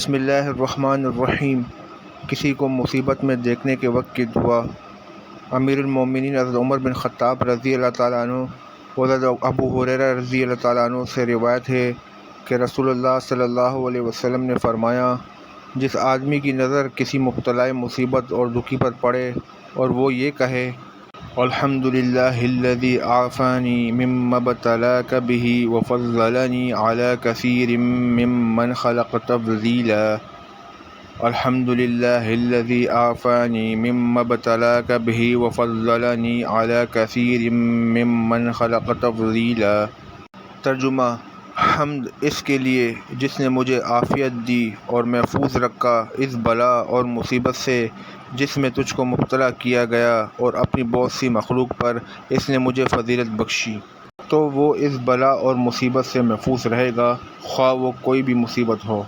بسم اللہ الرحمن الرحیم۔ کسی کو مصیبت میں دیکھنے کے وقت کی دعا۔ امیر المومنین حضرت عمر بن خطاب رضی اللہ تعالیٰ عنہ اور حضرت ابو ہریرہ رضی اللہ تعالیٰ عنہ سے روایت ہے کہ رسول اللہ صلی اللہ علیہ وسلم نے فرمایا، جس آدمی کی نظر کسی مبتلا مصیبت اور دکھی پر پڑے اور وہ یہ کہے، الحمدللہ الذی عافانی مما ابتلاک بہ وفضلنی علی کثیر ممن خلق تفضیلا، الحمدللہ الذی عافانی مما ابتلاک بہ وفضلنی علی کثیر ممن خلق تفضیلا۔ ترجمہ: حمد اس کے لیے جس نے مجھے عافیت دی اور محفوظ رکھا اس بلا اور مصیبت سے جس میں تجھ کو مبتلا کیا گیا، اور اپنی بہت سی مخلوق پر اس نے مجھے فضیلت بخشی، تو وہ اس بلا اور مصیبت سے محفوظ رہے گا، خواہ وہ کوئی بھی مصیبت ہو۔